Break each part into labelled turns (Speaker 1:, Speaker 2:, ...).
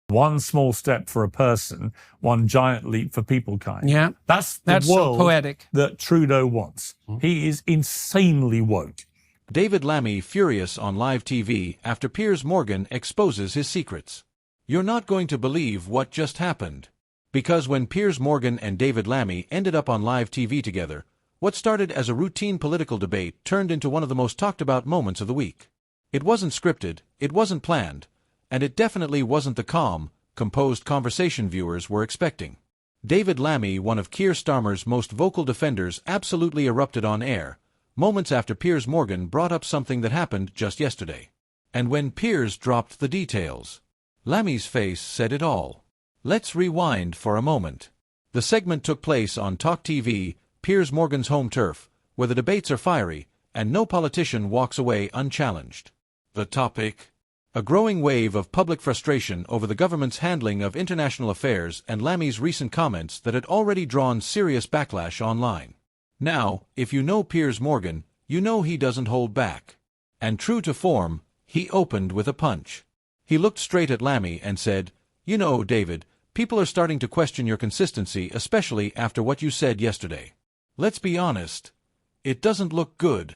Speaker 1: One small step for a person, one giant leap for peoplekind.
Speaker 2: Yeah,
Speaker 1: that's
Speaker 2: world
Speaker 1: so
Speaker 2: poetic
Speaker 1: that Trudeau wants. He is insanely woke.
Speaker 3: David Lammy furious on live TV after Piers Morgan exposes his secrets. You're not going to believe what just happened. Because when Piers Morgan and David Lammy ended up on live TV together, what started as a routine political debate turned into one of the most talked about moments of the week. It wasn't scripted, it wasn't planned, and it definitely wasn't the calm, composed conversation viewers were expecting. David Lammy, one of Keir Starmer's most vocal defenders, absolutely erupted on air, moments after Piers Morgan brought up something that happened just yesterday. And when Piers dropped the details, Lammy's face said it all. Let's rewind for a moment. The segment took place on Talk TV, Piers Morgan's home turf, where the debates are fiery, and no politician walks away unchallenged. The topic? A growing wave of public frustration over the government's handling of international affairs and Lammy's recent comments that had already drawn serious backlash online. Now, if you know Piers Morgan, you know he doesn't hold back. And true to form, he opened with a punch. He looked straight at Lammy and said, "You know, David, people are starting to question your consistency, especially after what you said yesterday. Let's be honest. It doesn't look good."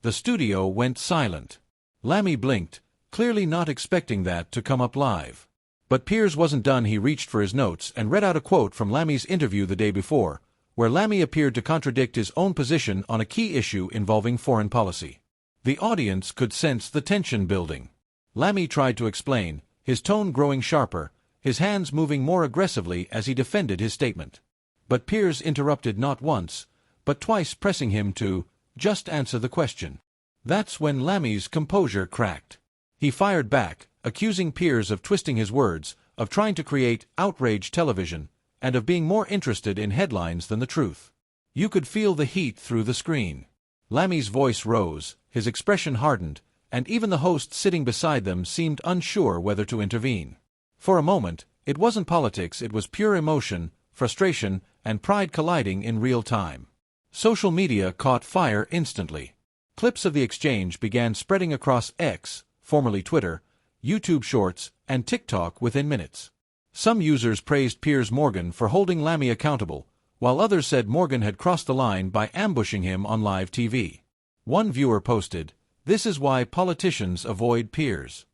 Speaker 3: The studio went silent. Lammy blinked, clearly not expecting that to come up live. But Piers wasn't done. He reached for his notes and read out a quote from Lammy's interview the day before, where Lammy appeared to contradict his own position on a key issue involving foreign policy. The audience could sense the tension building. Lammy tried to explain, his tone growing sharper, his hands moving more aggressively as he defended his statement. But Piers interrupted not once, but twice, pressing him to just answer the question. That's when Lammy's composure cracked. He fired back, accusing Piers of twisting his words, of trying to create outrage television, and of being more interested in headlines than the truth. You could feel the heat through the screen. Lammy's voice rose, his expression hardened, and even the host sitting beside them seemed unsure whether to intervene. For a moment, it wasn't politics, it was pure emotion, frustration, and pride colliding in real time. Social media caught fire instantly. Clips of the exchange began spreading across X, formerly Twitter, YouTube Shorts, and TikTok within minutes. Some users praised Piers Morgan for holding Lammy accountable, while others said Morgan had crossed the line by ambushing him on live TV. One viewer posted, "This is why politicians avoid Piers.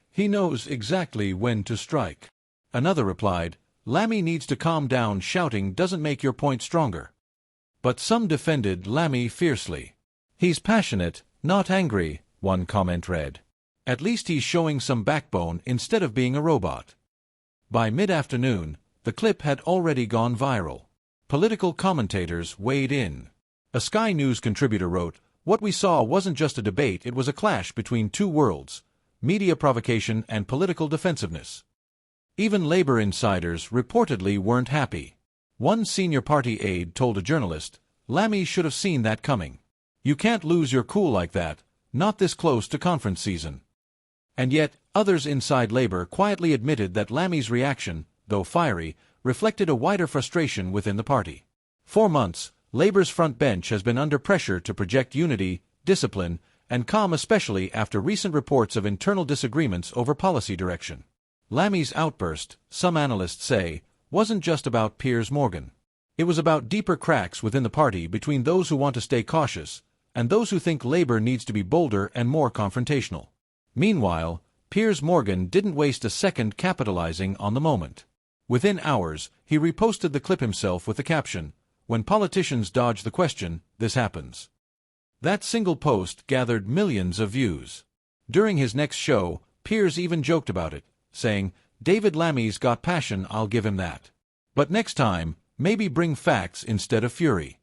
Speaker 3: He knows exactly when to strike." Another replied, "Lammy needs to calm down, shouting doesn't make your point stronger." But some defended Lammy fiercely. "He's passionate, not angry," one comment read. "At least he's showing some backbone instead of being a robot." By mid-afternoon, the clip had already gone viral. Political commentators weighed in. A Sky News contributor wrote, "What we saw wasn't just a debate, it was a clash between two worlds, media provocation and political defensiveness." Even Labour insiders reportedly weren't happy. One senior party aide told a journalist, "Lammy should have seen that coming. You can't lose your cool like that, not this close to conference season." And yet, others inside Labour quietly admitted that Lammy's reaction, though fiery, reflected a wider frustration within the party. For months, Labour's front bench has been under pressure to project unity, discipline, and calm, especially after recent reports of internal disagreements over policy direction. Lammy's outburst, some analysts say, wasn't just about Piers Morgan. It was about deeper cracks within the party between those who want to stay cautious and those who think Labour needs to be bolder and more confrontational. Meanwhile, Piers Morgan didn't waste a second capitalizing on the moment. Within hours, he reposted the clip himself with the caption, "When politicians dodge the question, this happens." That single post gathered millions of views. During his next show, Piers even joked about it, saying, "David Lammy's got passion, I'll give him that. But next time, maybe bring facts instead of fury."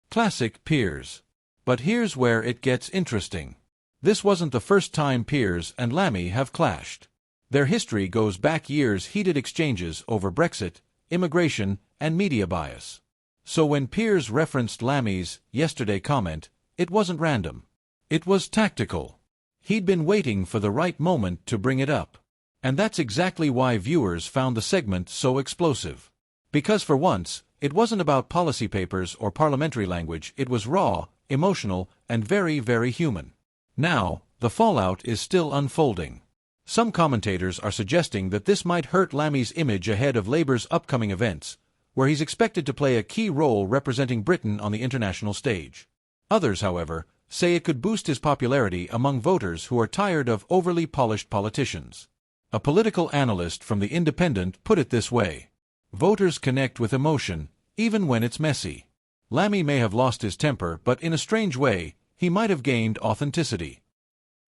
Speaker 3: Classic Piers. But here's where it gets interesting. This wasn't the first time Piers and Lammy have clashed. Their history goes back years, heated exchanges over Brexit, immigration, and media bias. So when Piers referenced Lammy's yesterday comment, it wasn't random. It was tactical. He'd been waiting for the right moment to bring it up. And that's exactly why viewers found the segment so explosive. Because for once, it wasn't about policy papers or parliamentary language, it was raw, emotional, and very, very human. Now, the fallout is still unfolding. Some commentators are suggesting that this might hurt Lammy's image ahead of Labour's upcoming events, where he's expected to play a key role representing Britain on the international stage. Others, however, say it could boost his popularity among voters who are tired of overly polished politicians. A political analyst from The Independent put it this way: "Voters connect with emotion, even when it's messy." Lammy may have lost his temper, but in a strange way, he might have gained authenticity.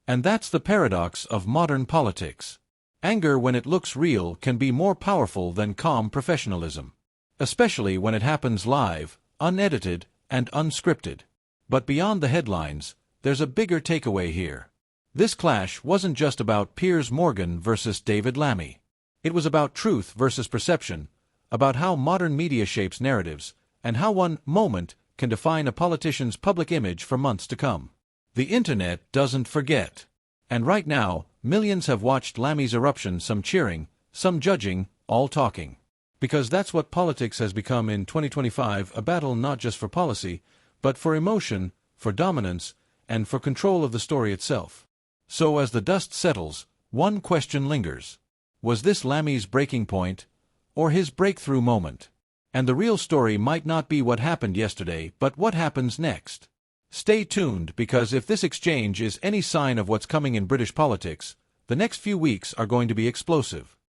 Speaker 3: And that's the paradox of modern politics. Anger, when it looks real, can be more powerful than calm professionalism, especially when it happens live, unedited, and unscripted. But beyond the headlines, there's a bigger takeaway here. This clash wasn't just about Piers Morgan versus David Lammy. It was about truth versus perception, about how modern media shapes narratives, and how one moment can define a politician's public image for months to come. The internet doesn't forget. And right now, millions have watched Lammy's eruption, some cheering, some judging, all talking. Because that's what politics has become in 2025, a battle not just for policy, but for emotion, for dominance, and for control of the story itself. So as the dust settles, one question lingers. Was this Lammy's breaking point, or his breakthrough moment? And the real story might not be what happened yesterday, but what happens next. Stay tuned, because if this exchange is any sign of what's coming in British politics, the next few weeks are going to be explosive.